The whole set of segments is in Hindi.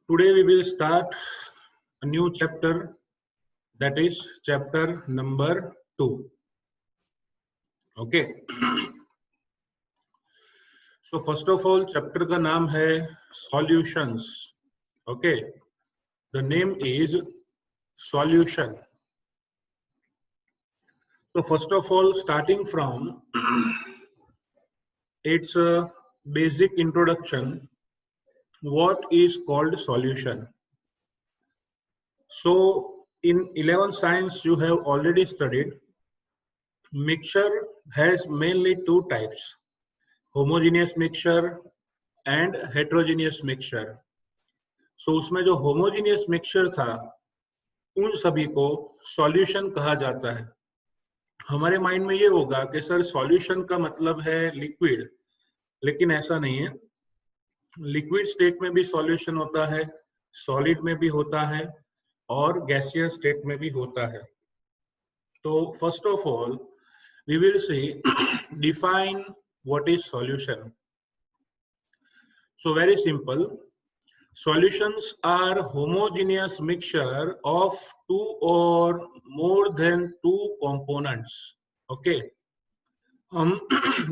Today we will start a new chapter, that is chapter number 2. Okay. So first of all, chapter का नाम है solutions. Okay. The name is solution. So first of all, starting from its basic introduction, what is called solution? So in 11th science you have already studied mixture has mainly two types, homogeneous mixture and heterogeneous mixture. So उसमें जो homogeneous mixture था उन सभी को solution कहा जाता है. हमारे माइंड में ये होगा कि सर सॉल्यूशन का मतलब है लिक्विड, लेकिन ऐसा नहीं है. लिक्विड स्टेट में भी सॉल्यूशन होता है, सॉलिड में भी होता है और गैसियस स्टेट में भी होता है. तो first of all we will see define what is solution. So very simple, solutions are homogeneous mixture of two or more than two components. Okay, हम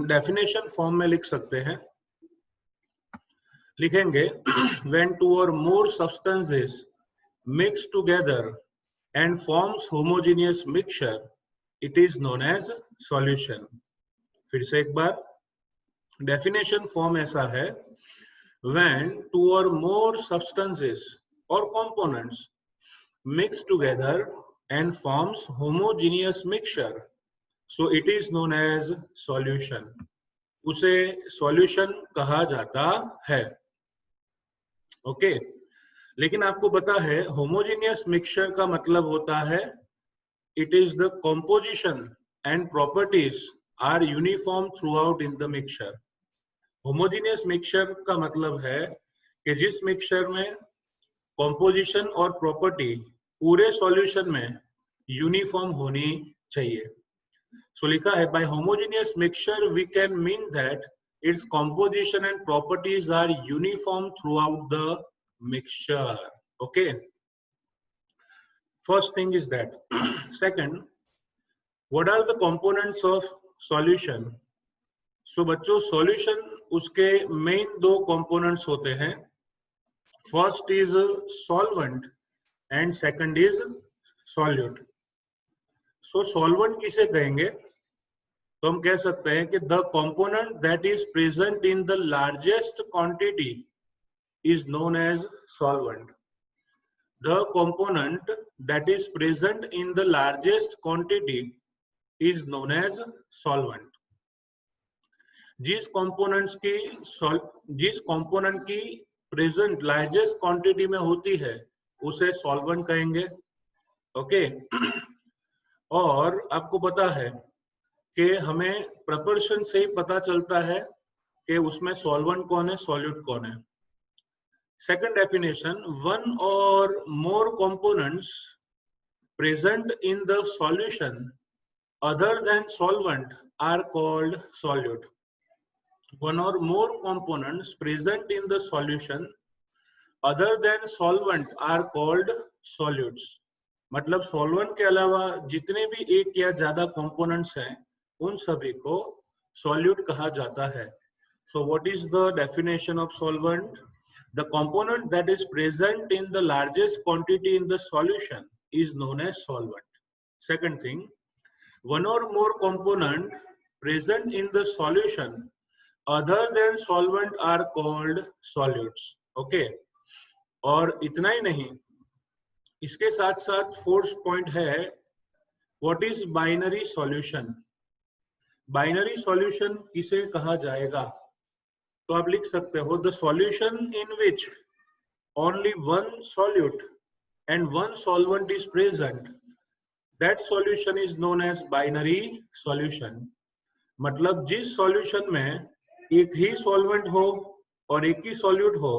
definition form में लिख सकते हैं, लिखेंगे when two or more substances mix together and forms homogeneous mixture, it is known as solution. फिर से एक बार, definition form ऐसा है, when two or more substances or components mix together and forms homogeneous mixture, so it is known as solution. उसे solution कहा जाता है. ओके, लेकिन आपको पता है homogeneous mixture का मतलब होता है it is the composition and properties are uniform throughout in the mixture. Homogeneous mixture का मतलब है कि जिस मिक्सचर में composition और property पूरे solution में यूनिफॉर्म होनी चाहिए. So लिखा है by homogeneous mixture we can mean that its composition and properties are uniform throughout the mixture. Okay. First thing is that. Second, what are the components of solution? So बच्चों, solution उसके main दो components होते हैं. First is solvent and second is solute. So solvent किसे कहेंगे? तो हम कह सकते हैं कि the component that is present in the largest quantity is known as solvent. The component that is present in the largest quantity is known as solvent. जिस component की present largest quantity में होती है उसे solvent कहेंगे. ओके. और आपको पता है कि हमें proportion से ही पता चलता है कि उसमें solvent कौन है, solute कौन है. Second definition, one or more components present in the solution other than solvent are called solute. One or more components present in the solution other than solvent are called solutes. मतलब solvent के अलावा जितने भी एक या ज्यादा components हैं उन सभी को solute कहा जाता है. So what is the definition of solvent? The component that is present in the largest quantity in the solution is known as solvent. Second thing, one or more component present in the solution other than solvent are called solutes. Okay. और इतना ही नहीं, इसके साथ साथ फोर्थ पॉइंट है what is binary solution. Binary solution किसे कहा जाएगा? तो आप लिख सकते हो the solution in which only one solute and one solvent is present, that solution is known as binary solution. मतलब जिस solution में एक ही solvent हो और एक ही solute हो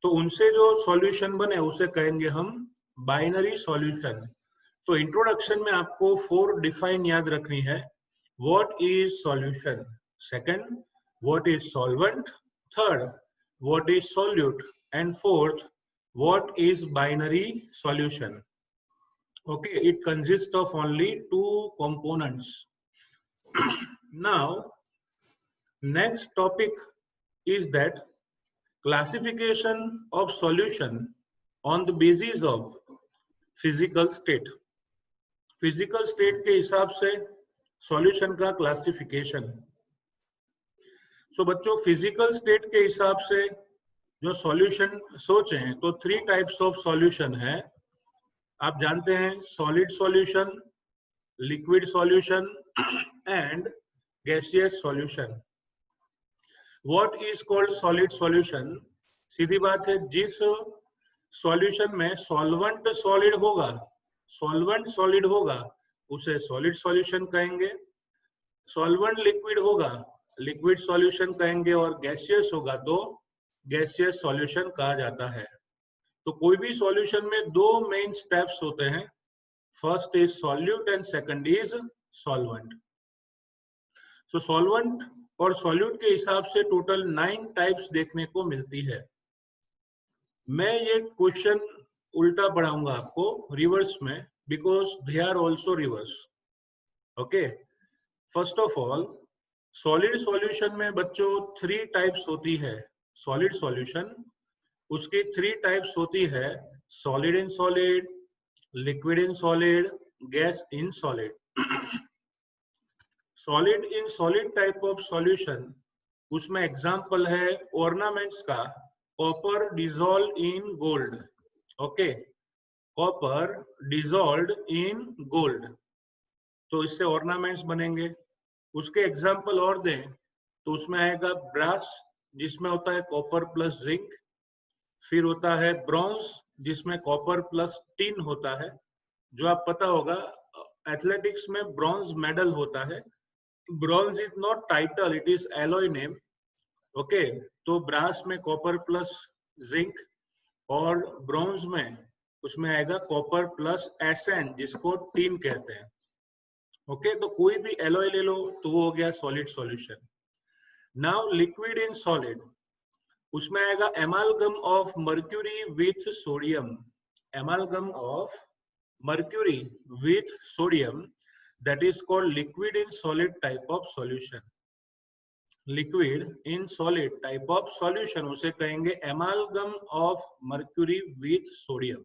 तो उनसे जो solution बने उसे कहेंगे हम binary solution. तो इंट्रोडक्शन में आपको 4 डिफाइन याद रखनी है. What is solution? Second, what is solvent? Third, what is solute? And fourth, what is binary solution? Okay, it consists of only two components. Now next topic is that classification of solution on the basis of physical state. Physical state के हिसाब से सॉल्यूशन का क्लासिफिकेशन। सो बच्चों, फिजिकल स्टेट के हिसाब से जो सॉल्यूशन सोचें तो 3 टाइप्स ऑफ सॉल्यूशन है। आप जानते हैं solid solution, liquid solution and gaseous solution. What is called solid solution? सीधी बात है, जिस सॉल्यूशन में सॉल्वेंट सॉलिड होगा, सॉल्वेंट सॉलिड होगा उसे सॉलिड सॉल्यूशन कहेंगे, सॉल्वेंट लिक्विड होगा लिक्विड सॉल्यूशन कहेंगे, और गैसियस होगा तो गैसियस सॉल्यूशन कहा जाता है। तो कोई भी सॉल्यूशन में 2 मेन स्टेप्स होते हैं, first is solute and second is solvent. So solvent और सॉल्यूट के हिसाब से टोटल 9 टाइप्स देखने को मिलती है। मैं ये क्वेश्चन उल्टा पढ़ाऊंगा आपको रिवर्स में, because they are also reverse. Okay, first of all solid solution में बच्चों 3 टाइप्स होती है। सॉलिड सॉल्यूशन, उसकी 3 टाइप्स होती है, solid in solid, liquid in solid, gas in solid. Solid in solid type of solution, उसमें एग्जांपल है ऑर्नामेंट्स का, copper dissolve in gold. Okay, copper dissolve in gold, तो इससे ऑर्नामेंट्स बनेंगे। उसके एग्जांपल और दें तो उसमें आएगा ब्रास, जिसमें होता है कॉपर प्लस जिंक। फिर होता है ब्रॉन्ज, जिसमें कॉपर प्लस टिन होता है। जो आप पता होगा एथलेटिक्स में ब्रॉन्ज मेडल होता है। Bronze is not title, it is alloy name. Okay, तो ब्रास में कॉपर प्लस जिंक, और ब्रॉन्ज में उसमें आएगा कॉपर प्लस एसेंट, जिसको टिन कहते हैं। ओके, तो कोई भी एलॉय ले लो तो वो हो गया solid solution. Now liquid in solid, उसमें आएगा एमालगम of mercury with sodium, एमालगम of mercury with sodium, that is called liquid in solid type of solution. Liquid in solid type of solution उसे कहेंगे एमालगम of mercury with sodium.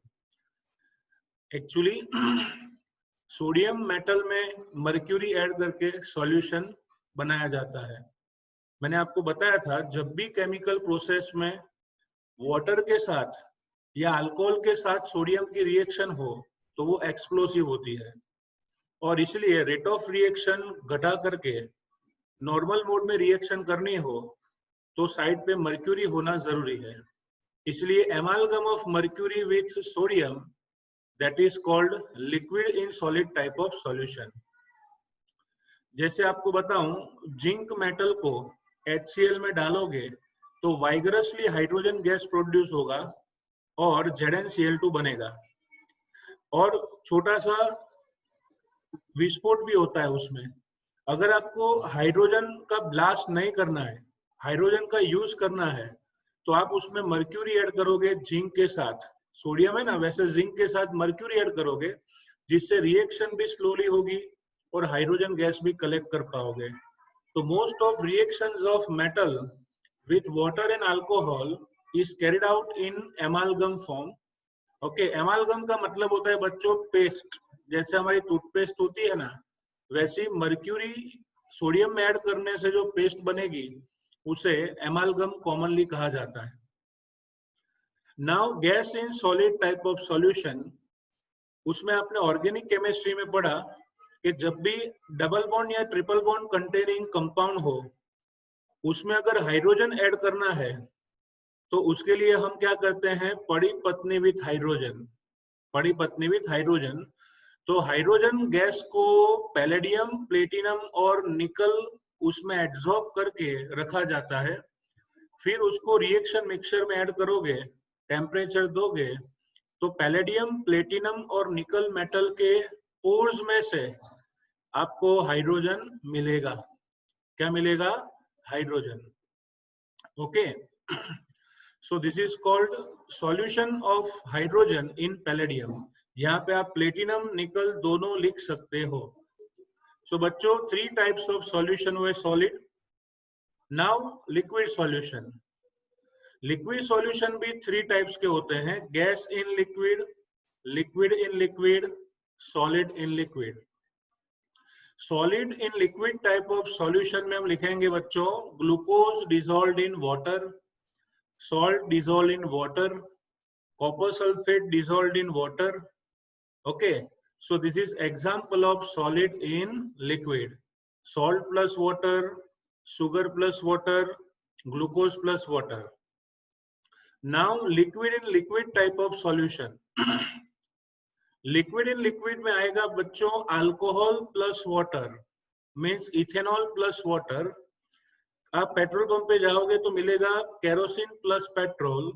Actually sodium metal में मर्क्यूरी ऐड करके सॉल्यूशन बनाया जाता है। मैंने आपको बताया था जब भी केमिकल प्रोसेस में वाटर के साथ या अल्कोहल के साथ सोडियम की रिएक्शन हो तो वो एक्सप्लोसिव होती है, और इसलिए रेट ऑफ रिएक्शन घटा करके नॉर्मल मोड में रिएक्शन करनी हो तो साइड पे मर्क्यूरी होना जरूरी है। इसलिए एमालगम of mercury with sodium, that is called liquid in solid type of solution. जैसे आपको बताऊं, जिंक मेटल को HCl में डालोगे तो वाइगरसली हाइड्रोजन गैस प्रोड्यूस होगा और ZnCl2 बनेगा, और छोटा सा विस्फोट भी होता है उसमें। अगर आपको हाइड्रोजन का ब्लास्ट नहीं करना है, हाइड्रोजन का यूज करना है, तो आप उसमें मर्क्यूरी ऐड करोगे जिंक के साथ। सोडियम है ना, वैसे जिंक के साथ मर्क्यूरी ऐड करोगे, जिससे रिएक्शन भी स्लोली होगी और हाइड्रोजन गैस भी कलेक्ट कर पाओगे। तो most of reactions of metal with water and alcohol is carried out in एमालगम form. Okay, एमालगम का मतलब होता है बच्चों पेस्ट। जैसे हमारी टूथपेस्ट होती है ना, वैसी मर्क्यूरी सोडियम में ऐड करने से जो पेस्ट बनेगी उसे एमालगम कॉमनली कहा जाता है। Now gas in solid type of solution, उसमें आपने ऑर्गेनिक केमिस्ट्री में पढ़ा कि जब भी डबल बॉन्ड या ट्रिपल बॉन्ड कंटेनिंग कंपाउंड हो, उसमें अगर हाइड्रोजन ऐड करना है तो उसके लिए हम क्या करते हैं, पड़ी पत्नी विथ हाइड्रोजन, पड़ी पत्नी विथ हाइड्रोजन। तो हाइड्रोजन गैस को पैलेडियम, प्लेटिनम और निकल उसमें एड्सॉर्ब करके रखा जाता है। फिर उसको रिएक्शन मिक्सचर में ऐड करोगे, टेम्परेचर दोगे, तो पैलेडियम, प्लेटिनम और निकल मेटल के पोर्स में से आपको हाइड्रोजन मिलेगा। क्या मिलेगा? Hydrogen. Okay, So this is called solution of hydrogen in palladium. यहाँ पे आप प्लेटिनम निकल दोनों लिख सकते हो. So बच्चों 3 types of solution हुए solid. Now liquid solution. Liquid solution भी 3 types के होते हैं, gas in liquid, liquid in liquid, solid in liquid. Solid in liquid type of solution में हम लिखेंगे बच्चों glucose dissolved in water, salt dissolved in water, copper sulfate dissolved in water. Okay, so this is example of solid in liquid. Salt plus water, sugar plus water, glucose plus water. Now liquid in liquid type of solution. Liquid in liquid में आएगा बच्चों alcohol plus water, means ethanol plus water. आप पेट्रोल पंप पे जाओगे तो मिलेगा kerosene plus petrol.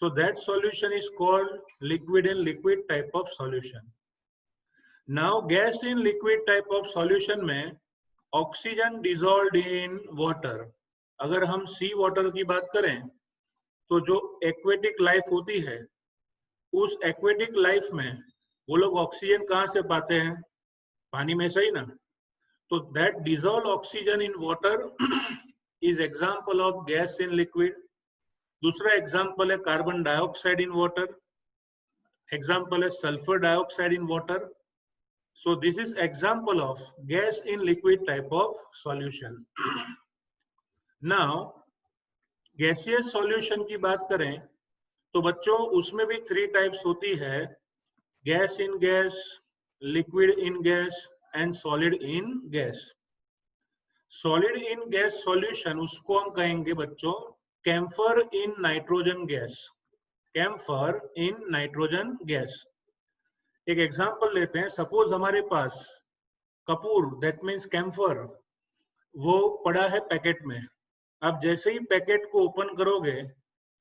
So that solution is called liquid in liquid type of solution. Now gas in liquid type of solution में ऑक्सीजन डिसॉल्व्ड इन वाटर. अगर हम सी वाटर की बात करें तो जो एक्वेटिक लाइफ होती है, उस एक्वेटिक लाइफ में वो लोग ऑक्सीजन कहाँ से पाते हैं? पानी में, सही ना? तो that dissolve oxygen in water is example of gas in liquid. दूसरा एग्जांपल है carbon dioxide in water, example है sulphur dioxide in water. So this is example of gas in liquid type of solution. Now gaseous solution की बात करें तो बच्चों उसमें भी 3 टाइप्स होती है, gas in gas, liquid in gas and solid in gas. Solid in gas solution उसको हम कहेंगे बच्चों camphor in nitrogen gas. Camphor in nitrogen gas. एक एग्जांपल लेते हैं. सपोज हमारे पास कपूर, दैट मीन्स कैम्फर, वो पड़ा है पैकेट में. आप जैसे ही पैकेट को ओपन करोगे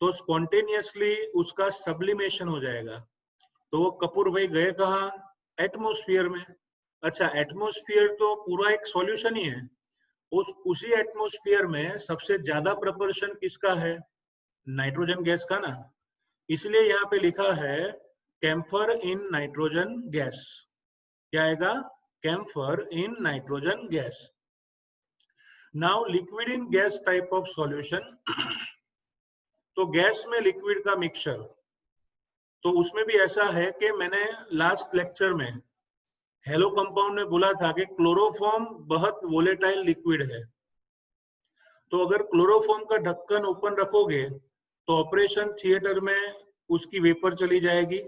तो स्पॉन्टेनियसली उसका सब्लिमेशन हो जाएगा. तो वो कपूर भाई गए कहाँ? एटमॉस्फेयर में. अच्छा, एटमॉस्फेयर तो पूरा एक सॉल्यूशन ही है. उसी एटमॉस्फेयर में सबसे ज्यादा प्रोपोर्शन किसका है? नाइट्रोजन गैस का ना. इसलिए यहाँ पे लिखा है कैम्फर इन नाइट्रोजन गैस. क्या आएगा? Camphor in nitrogen gas. Now liquid in gas type of solution. तो गैस में लिक्विड का मिक्सचर, तो उसमें भी ऐसा है कि मैंने लास्ट लेक्चर में हेलो कंपाउंड में बोला था कि क्लोरोफॉर्म बहुत वोलेटाइल लिक्विड है. तो अगर क्लोरोफॉर्म का ढक्कन ओपन रखोगे तो ऑपरेशन थिएटर में उसकी वेपर चली जाएगी,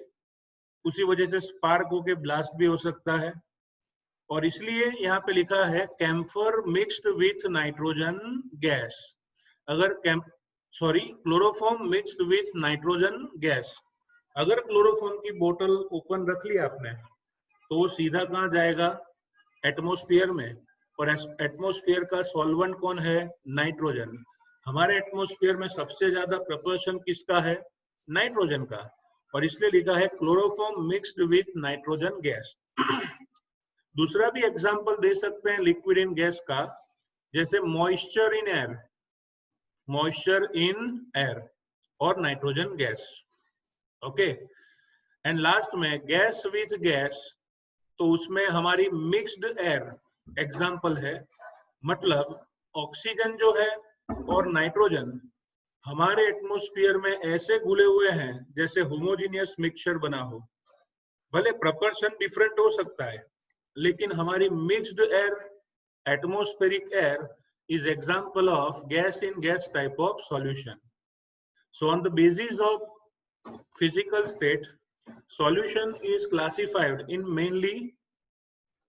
उसी वजह से स्पार्क होके ब्लास्ट भी हो सकता है. और इसलिए यहाँ पे लिखा है camphor mixed with nitrogen gas. अगर chloroform mixed with nitrogen gas. अगर क्लोरोफॉर्म की बोतल ओपन रख ली आपने तो वो सीधा कहाँ जाएगा? एटमॉस्फेयर में. और एटमॉस्फेयर का सॉल्वेंट कौन है? नाइट्रोजन. हमारे एटमॉस्फेयर में सबसे ज्यादा प्रोपोर्शन किसका है? नाइट्रोजन का. और इसलिए लिखा है chloroform mixed with nitrogen gas. दूसरा भी एग्जांपल दे सकते हैं लिक्विड इन गैस का, जैसे moisture in air, moisture in air और nitrogen gas. Okay. And last में गैस विथ गैस, तो उसमें हमारी मिक्स्ड एयर एग्जांपल है. मतलब ऑक्सीजन जो है और नाइट्रोजन हमारे एटमॉस्फेयर में ऐसे घुले हुए हैं जैसे होमोजेनियस मिक्सचर बना हो. भले प्रोपोर्शन डिफरेंट हो सकता है, लेकिन हमारी mixed air, atmospheric air is example of gas in gas type of solution. So on the basis of physical state, solution is classified in mainly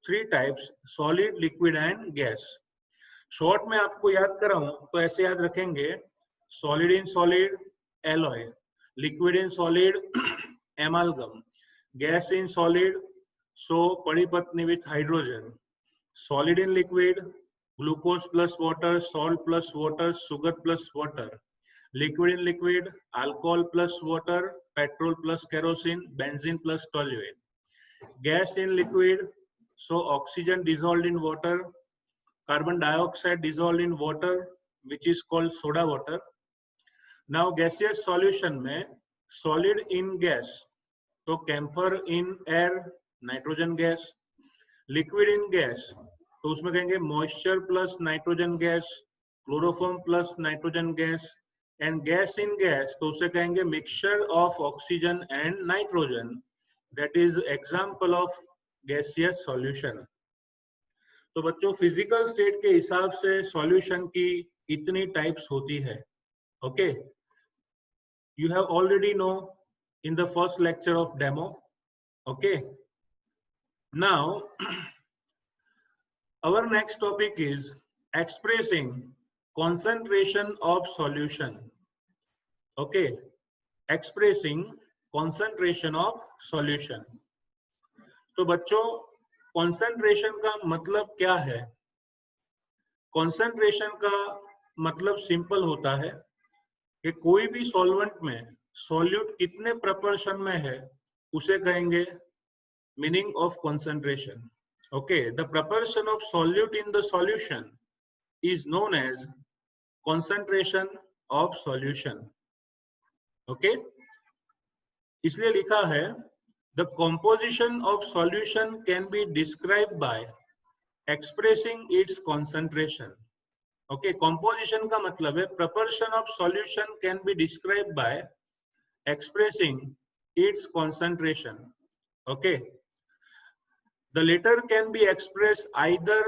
3 types: solid, liquid and gas. Short में आपको याद कराऊं तो ऐसे याद रखेंगे: solid in solid, alloy; liquid in solid, amalgam; gas in solid, so Padipatni with hydrogen; solid in liquid, glucose plus water, salt plus water, sugar plus water; liquid in liquid, alcohol plus water, petrol plus kerosene, benzene plus toluene; gas in liquid, so oxygen dissolved in water, carbon dioxide dissolved in water, which is called soda water, now gaseous solution में सॉलिड इन गैस, तो camphor in air nitrogen gas, liquid in gas तो उसमें कहेंगे moisture plus nitrogen gas, chloroform plus nitrogen gas, and gas in gas तो उसे कहेंगे mixture of oxygen and nitrogen, that is example of gaseous solution. तो बच्चों फिजिकल स्टेट के हिसाब से सॉल्यूशन की इतनी टाइप्स होती है। Okay, you have already know in the first lecture of demo. Okay, now our next topic is expressing concentration of solution. Okay, expressing concentration of solution. तो बच्चों concentration का मतलब क्या है? concentration का मतलब सिंपल होता है कि कोई भी सॉल्वेंट में सॉल्यूट कितने प्रपोर्शन में है उसे कहेंगे meaning of concentration. Okay, the proportion of solute in the solution is known as concentration of solution. Okay, इसलिए लिखा है the composition of solution can be described by expressing its concentration. Okay, composition का मतलब है proportion of solution can be described by expressing its concentration. Okay, the latter can be expressed either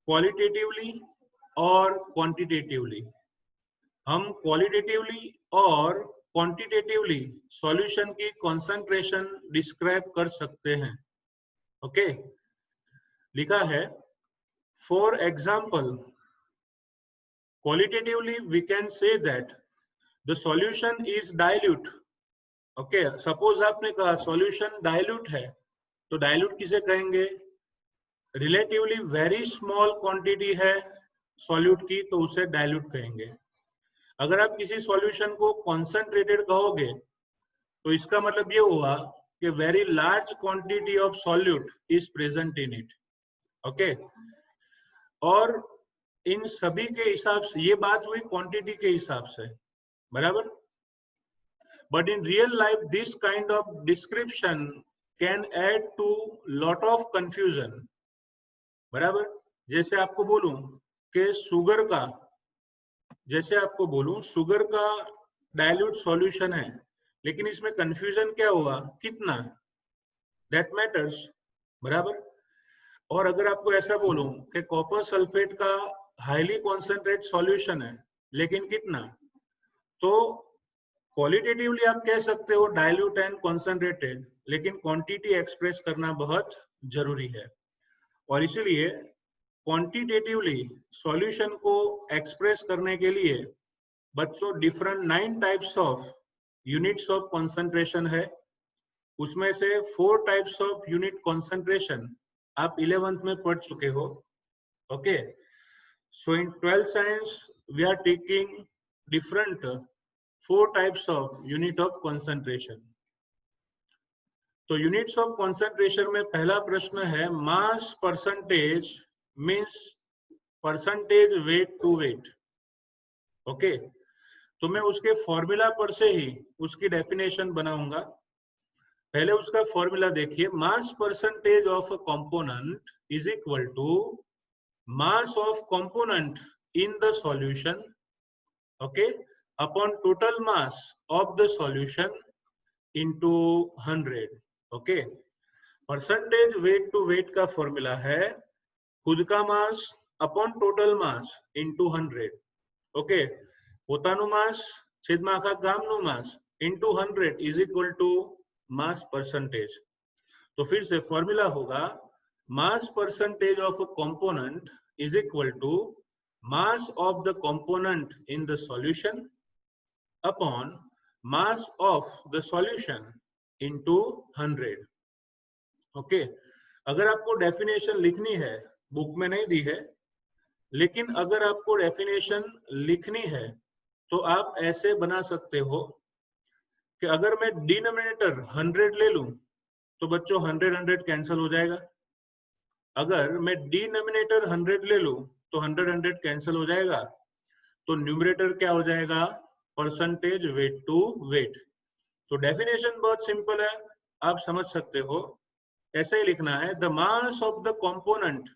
qualitatively or quantitatively. हम qualitatively और quantitatively solution की concentration describe कर सकते हैं। Okay, लिखा है for example, qualitatively we can say that the solution is dilute. Okay, suppose आपने कहा solution dilute है तो डाइल्यूट किसे कहेंगे? रिलेटिवली वेरी स्मॉल क्वांटिटी है सॉल्यूट की तो उसे डाइल्यूट कहेंगे। अगर आप किसी सॉल्यूशन को कॉन्सेंट्रेटेड कहोगे तो इसका मतलब ये हुआ कि very large quantity of solute is present in it. Okay, और इन सभी के हिसाब से ये बात हुई क्वांटिटी के हिसाब से, बराबर। But in real life this kind of description can add to lot of confusion, बराबर। जैसे आपको बोलूं कि शुगर का, जैसे आपको बोलूं शुगर का डाइल्यूट सॉल्यूशन है लेकिन इसमें कंफ्यूजन क्या हुआ, कितना, दैट मैटर्स, बराबर। और अगर आपको ऐसा बोलूं कि कॉपर सल्फेट का हाईली कॉन्सेंट्रेट सॉल्यूशन है लेकिन कितना, तो क्वालिटेटिवली आप कह सकते हो डाइल्यूट एंड कॉन्सेंट्रेटेड, लेकिन क्वांटिटी एक्सप्रेस करना बहुत जरूरी है। और इसीलिए क्वांटिटेटिवली सॉल्यूशन को एक्सप्रेस करने के लिए बच्चों different 9 types of units of concentration है। उसमें से 4 टाइप्स ऑफ यूनिट कॉन्सेंट्रेशन आप 11th में पढ़ चुके हो। Okay, so in 12th science we are taking different 4 types of unit of concentration. तो यूनिट्स ऑफ कॉन्सेंट्रेशन में पहला प्रश्न है mass percentage means percentage weight to weight. Okay, तो मैं उसके फॉर्मूला पर से ही उसकी डेफिनेशन बनाऊंगा। पहले उसका फॉर्मूला देखिए, mass percentage of a component is equal to mass of component in the solution, okay, upon total mass of the solution into 100। Okay, percentage weight to weight का फॉर्मूला है खुद का mass upon total mass into 100। Okay, પોતાનું માસ છેદમાં આખા ગામનું mass into 100 is equal to mass percentage. तो फिर से फॉर्मूला होगा mass percentage of a component is equal to mass of the component in the solution upon mass of the solution into 100। Okay, अगर आपको डेफिनेशन लिखनी है, बुक में नहीं दी है, लेकिन अगर आपको डेफिनेशन लिखनी है तो आप ऐसे बना सकते हो कि अगर मैं डिनोमिनेटर 100 ले लूं तो बच्चों 100 कैंसिल हो जाएगा। अगर मैं डिनोमिनेटर 100 ले लूं तो 100 कैंसिल हो जाएगा, तो न्यूमरेटर क्या हो जाएगा परसेंटेज वेट टू वेट। तो डेफिनेशन बहुत सिंपल है, आप समझ सकते हो। ऐसे ही लिखना है, the mass of the component,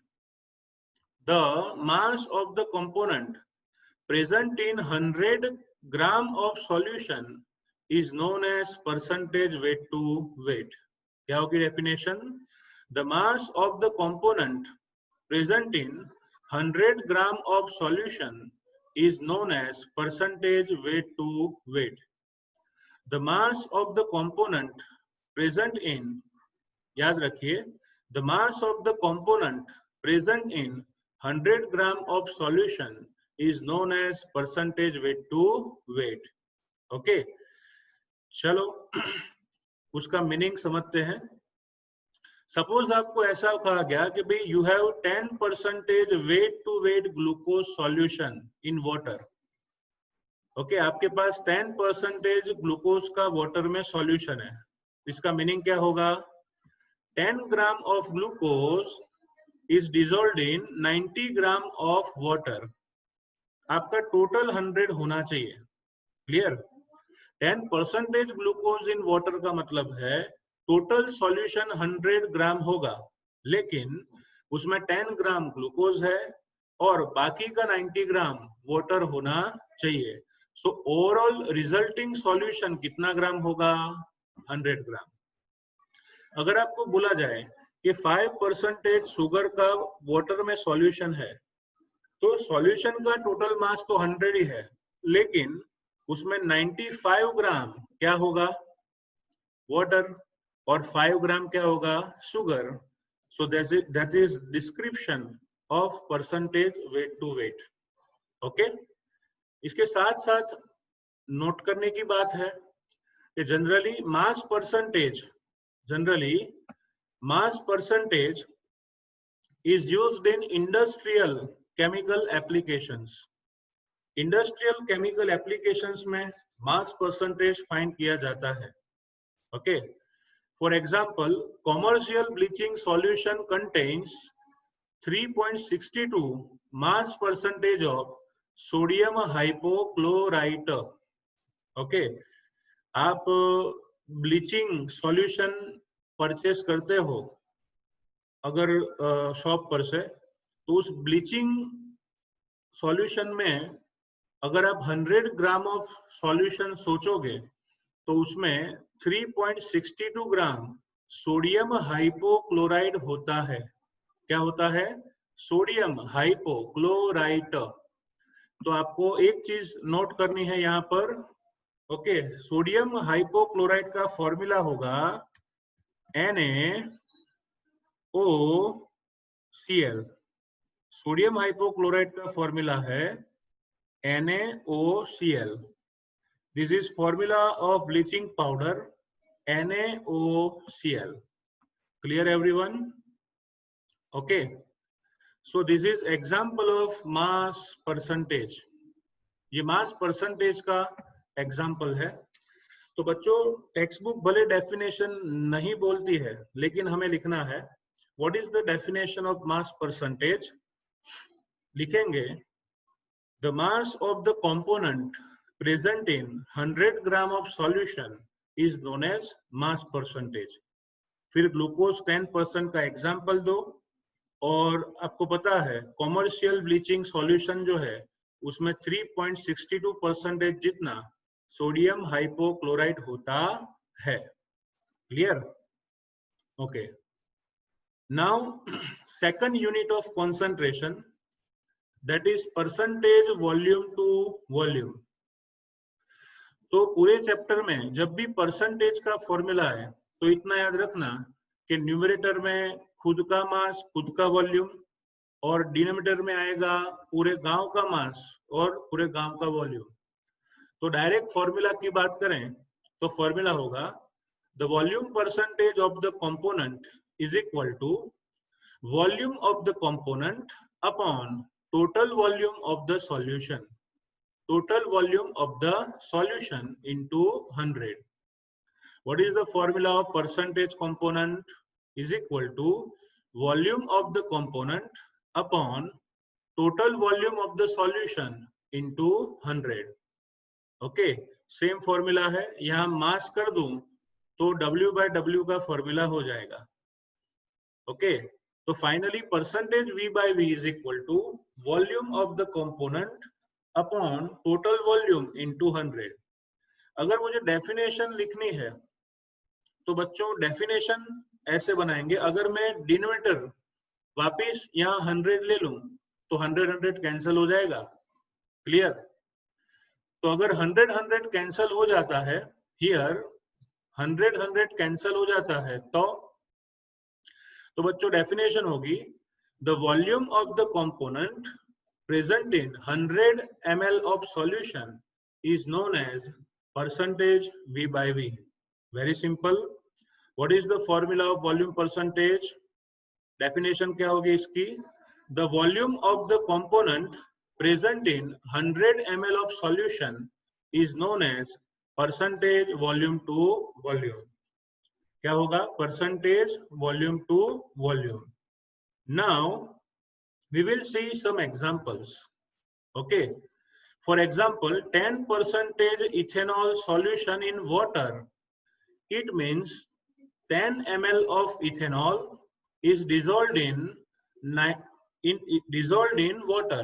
the mass of the component present in 100 gram of solution is known as percentage weight to weight। क्या होगी definition? The mass of the component present in 100 gram of solution is known as percentage weight to weight। The mass of the component present in, याद रखिए, the mass of the component present in 100 gram of solution is known as percentage weight to weight। Okay, चलो उसका मीनिंग समझते हैं। सपोज आपको ऐसा कहा गया कि भाई you have 10% weight to weight glucose solution in water. Okay, आपके पास 10% ग्लूकोज का वाटर में सॉल्यूशन है। इसका मीनिंग क्या होगा? 10 gram of glucose is dissolved in 90 gram of water। आपका टोटल 100 होना चाहिए। क्लियर? 10% ग्लूकोज इन वाटर का मतलब है टोटल सॉल्यूशन 100 ग्राम होगा, लेकिन उसमें 10 ग्राम ग्लूकोज है और बाकी का 90 ग्राम वाटर होना चाहिए। सो ओवरऑल रिजल्टिंग सॉल्यूशन कितना ग्राम होगा? 100 ग्राम। अगर आपको बोला जाए कि 5% शुगर का वाटर में सॉल्यूशन है, तो सॉल्यूशन का टोटल मास तो 100 ही है, लेकिन उसमें 95 ग्राम क्या होगा? वाटर, और 5 ग्राम क्या होगा? Sugar. So that is description of percentage weight to weight. Okay, इसके साथ साथ नोट करने की बात है कि generally mass percentage is used in industrial chemical applications। Industrial chemical applications में मास परसेंटेज फाइंड किया जाता है। Okay, for example commercial bleaching solution contains 3.62 mass percentage of sodium hypochlorite. Okay, आप ब्लीचिंग सॉल्यूशन परचेस करते हो अगर शॉप पर से, तो उस ब्लीचिंग सॉल्यूशन में अगर आप 100 ग्राम ऑफ सॉल्यूशन सोचोगे तो उसमें 3.62 ग्राम सोडियम हाइपोक्लोराइड होता है। क्या होता है? Sodium hypochlorite. तो आपको एक चीज नोट करनी है यहाँ पर। ओके, सोडियम हाइपोक्लोराइड का फॉर्मूला होगा NaOCl। सोडियम हाइपोक्लोराइड का फॉर्मूला है NaOCl। This is formula of bleaching powder, NaOCl। Clear everyone? Okay, so this is example of mass percentage. ये मास परसेंटेज का एग्जांपल है। तो बच्चों, टेक्स्ट बुक भले डेफिनेशन नहीं बोलती है, लेकिन हमें लिखना है what is the definition of mass percentage. लिखेंगे the mass of the component present in 100 gram of solution is known as mass percentage. फिर ग्लूकोज 10% का एग्जांपल दो, और आपको पता है कॉमर्शियल ब्लीचिंग सॉल्यूशन जो है उसमें 3.62% जितना सोडियम हाइपोक्लोराइड होता है। Clear? Okay, now second unit of concentration, that is percentage volume to volume. तो पूरे चैप्टर में जब भी परसेंटेज का फॉर्मूला है तो इतना याद रखना कि न्यूमरेटर में खुद का मास, खुद का वॉल्यूम, और डिनोमिनेटर में आएगा पूरे गांव का मास और पूरे गांव का वॉल्यूम। तो डायरेक्ट फॉर्मूला की बात करें तो फॉर्मूला होगा the volume percentage of the component is equal to volume of the component upon total volume of the solution. Total volume of the solution into 100। What is the formula of percentage component? Is equal to volume of the component upon total volume of the solution into 100। ओके, सेम फॉर्मूला है, यहाँ मास कर दूं तो W/W का फॉर्मूला हो जाएगा। ओके, तो finally percentage V/V is equal to volume of the component upon total volume into 100। अगर मुझे डेफिनेशन लिखनी है तो बच्चों डेफिनेशन ऐसे बनाएंगे, अगर मैं डिनोमिनेटर वापिस यहाँ 100 ले लूं तो 100 कैंसिल हो जाएगा। क्लियर? तो अगर 100 कैंसिल हो जाता है, हियर 100 कैंसिल हो जाता है, तो बच्चों डेफिनेशन होगी the volume of the component present in 100 ml of solution is known as percentage V/V। Very simple. What is the formula of volume percentage? Definition क्या होगी इसकी? The volume of the component present in 100 ml of solution is known as percentage volume to volume। क्या होगा? percentage volume to volume। Now we will see some examples। Okay, for example 10% ethanol solution in water, it means 10 ml of ethanol is dissolved in water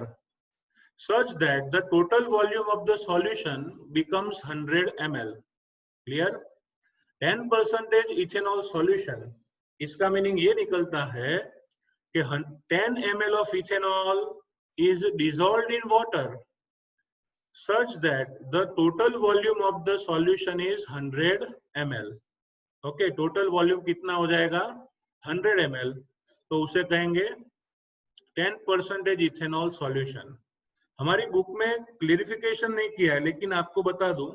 such that the total volume of the solution becomes 100 ml। Clear? 10% ethanol solution, इसका मीनिंग ये निकलता है कि 10 ml of ethanol is dissolved in water such that the total volume of the solution is 100 ml। Okay, total volume कितना हो जाएगा? 100 ml। तो उसे कहेंगे 10% इथेनॉल सॉल्यूशन। हमारी बुक में क्लेरिफिकेशन नहीं किया है, लेकिन आपको बता दूं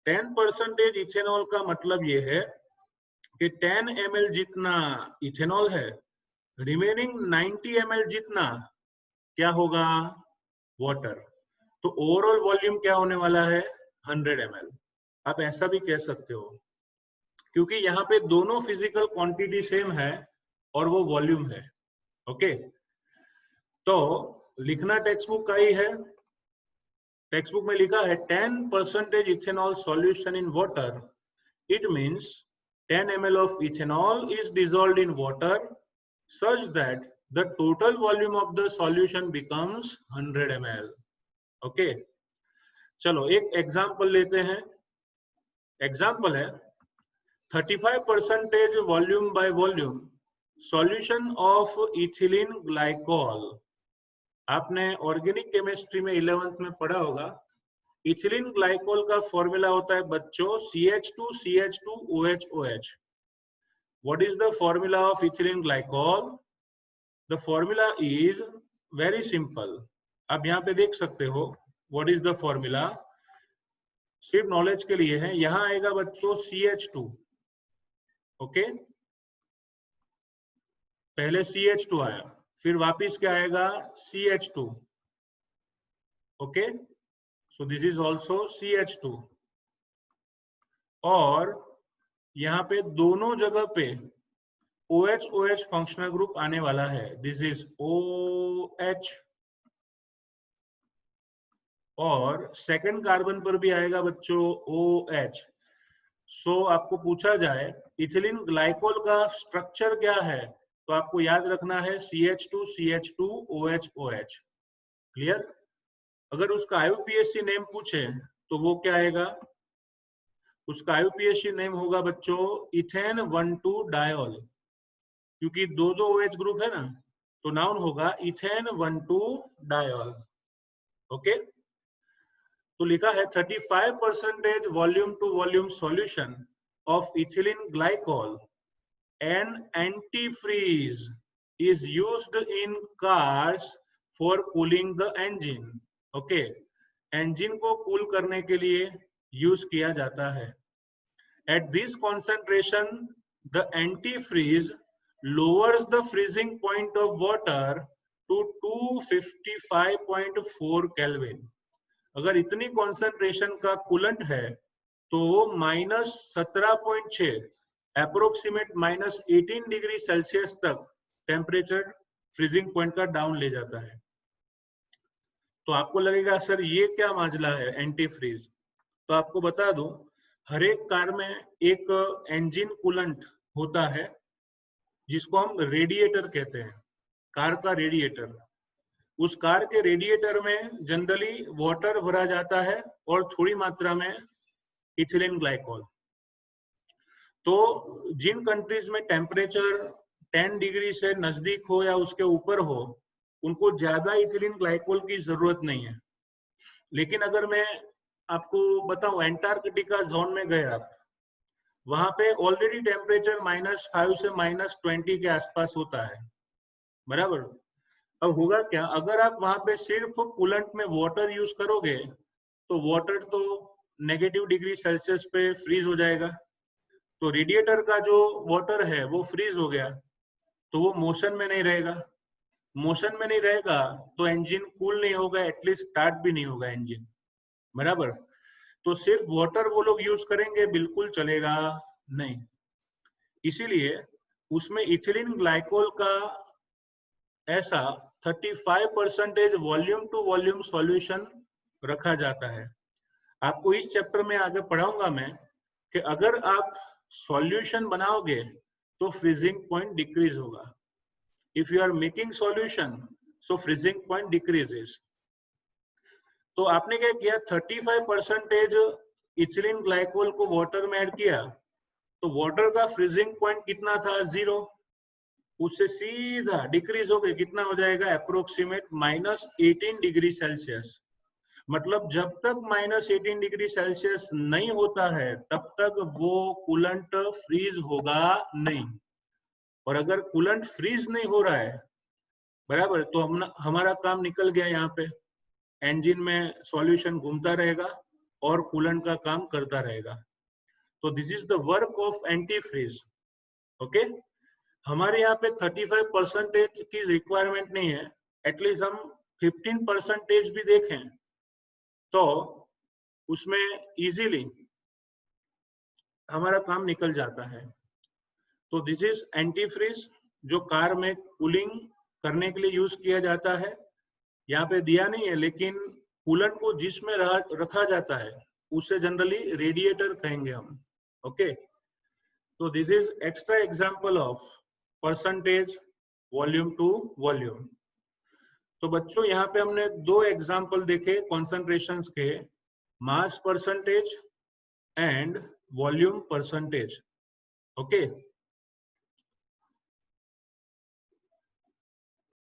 10% इथेनॉल का मतलब ये है कि 10 ml जितना इथेनॉल है, रिमेनिंग 90 ml जितना क्या होगा? वाटर। तो ओवरऑल वॉल्यूम क्या होने वाला है? 100 ml। आप ऐसा भी कह सकते हो, क्योंकि यहाँ पे दोनों फिजिकल क्वांटिटी सेम है और वो वॉल्यूम है। ओके, तो लिखना टेक्स्ट बुक का ही है। टेक्स्ट बुक में लिखा है 10% ethanol solution in water, it means 10 ml of ethanol is dissolved in water such that the total volume of the solution becomes 100 ml। Okay, चलो एक एग्जांपल लेते हैं। एग्जांपल है 35% volume by volume solution of ethylene glycol. आपने ऑर्गेनिक केमिस्ट्री में 11th में पढ़ा होगा। इथिलीन ग्लाइकोल का फॉर्मूला होता है बच्चों CH2CH2OH। What is the formula of ethylene glycol? The formula is very simple. आप यहाँ पे देख सकते हो व्हाट इज द फॉर्मूला, सिर्फ नॉलेज के लिए है। यहाँ आएगा बच्चों CH2। ओके, पहले CH2 आया, फिर वापिस क्या आएगा? CH2। Okay, so this is also CH2। और यहाँ पे दोनों जगह पे OH फंक्शनल ग्रुप आने वाला है। दिस इज OH, और सेकंड कार्बन पर भी आएगा बच्चों OH। सो आपको पूछा जाए इथिलीन ग्लाइकोल का स्ट्रक्चर क्या है, तो आपको याद रखना है CH2CH2OH। क्लियर? अगर उसका IUPAC नेम पूछे तो वो क्या आएगा? उसका IUPAC नेम होगा बच्चों इथेन 1,2 डायोल, क्योंकि दो OH ग्रुप है ना, तो नाउन होगा इथेन 1,2 डायोल। ओके, तो लिखा है 35% volume to volume solution of ethylene glycol and antifreeze is used in cars for cooling the engine। Okay, engine को कूल करने के लिए यूज किया जाता है। At this concentration, the antifreeze lowers the freezing point of water to 255.4 Kelvin। अगर इतनी कॉन्सेंट्रेशन का कूलेंट है तो -17.6 अप्रोक्सीमेट -18 डिग्री सेल्सियस तक टेम्परेचर फ्रीजिंग पॉइंट का डाउन ले जाता है। तो आपको लगेगा सर ये क्या माजला है एंटी फ्रीज। तो आपको बता दूं, हर एक कार में एक इंजन कूलेंट होता है जिसको हम रेडिएटर कहते हैं, कार का रेडिएटर। उस कार के रेडिएटर में जनरली वाटर भरा जाता है और थोड़ी मात्रा में इथिलीन ग्लाइकोल। तो जिन कंट्रीज में टेम्परेचर 10 डिग्री से नजदीक हो या उसके ऊपर हो, उनको ज्यादा इथिलीन ग्लाइकोल की जरूरत नहीं है। लेकिन अगर मैं आपको बताऊं, एंटार्कटिका जोन में गए आप, वहां पे ऑलरेडी टेम्परेचर -5 से -20 के आसपास होता है, बराबर। अब होगा क्या, अगर आप वहां पे सिर्फ कूलेंट में वाटर यूज करोगे तो वाटर तो -डिग्री सेल्सियस पे फ्रीज हो जाएगा। तो रेडिएटर का जो वाटर है वो फ्रीज हो गया, तो वो मोशन में नहीं रहेगा। मोशन में नहीं रहेगा तो इंजन कूल नहीं होगा, एटलीस्ट स्टार्ट भी नहीं होगा इंजन, बराबर। तो सिर्फ वाटर वो लोग यूज करेंगे, बिल्कुल चलेगा नहीं। इसीलिए उसमें इथिलीन ग्लाइकोल का ऐसा 35% वॉल्यूम टू वॉल्यूम सॉल्यूशन रखा जाता है। आपको इस चैप्टर में आगे पढ़ाऊंगा मैं कि अगर आप सॉल्यूशन बनाओगे तो फ्रीजिंग पॉइंट डिक्रीज होगा। If you are making solution, so freezing point decreases. तो आपने क्या किया, 35% इथिलीन ग्लाइकोल को वाटर में ऐड किया, तो वाटर का फ्रीजिंग पॉइंट कितना था, 0। उससे सीधा डिक्रीज हो गए, कितना हो जाएगा, अप्रोक्सीमेट -18 डिग्री सेल्सियस। मतलब जब तक -18 डिग्री सेल्सियस नहीं होता है तब तक वो कूलेंट फ्रीज होगा नहीं। और अगर कूलेंट फ्रीज नहीं हो रहा है, बराबर, तो हमारा काम निकल गया। यहाँ पे इंजन में सॉल्यूशन घूमता रहेगा और कूलेंट का काम करता रहेगा। तो this is the work of anti freeze. Okay, हमारे यहाँ पे 35% की रिक्वायरमेंट नहीं है, एटलीस्ट हम 15% भी देखें तो उसमें इजीली हमारा काम निकल जाता है। तो दिस इज एंटी फ्रीज, जो कार में कूलिंग करने के लिए यूज किया जाता है। यहाँ पे दिया नहीं है, लेकिन कूलेंट को जिसमें रखा जाता है उसे जनरली रेडिएटर कहेंगे हम। ओके, तो this is extra example of percentage volume to volume. तो बच्चों यहाँ पे हमने 2 एग्जांपल देखे कॉन्सेंट्रेशंस के, mass percentage and volume percentage. Okay,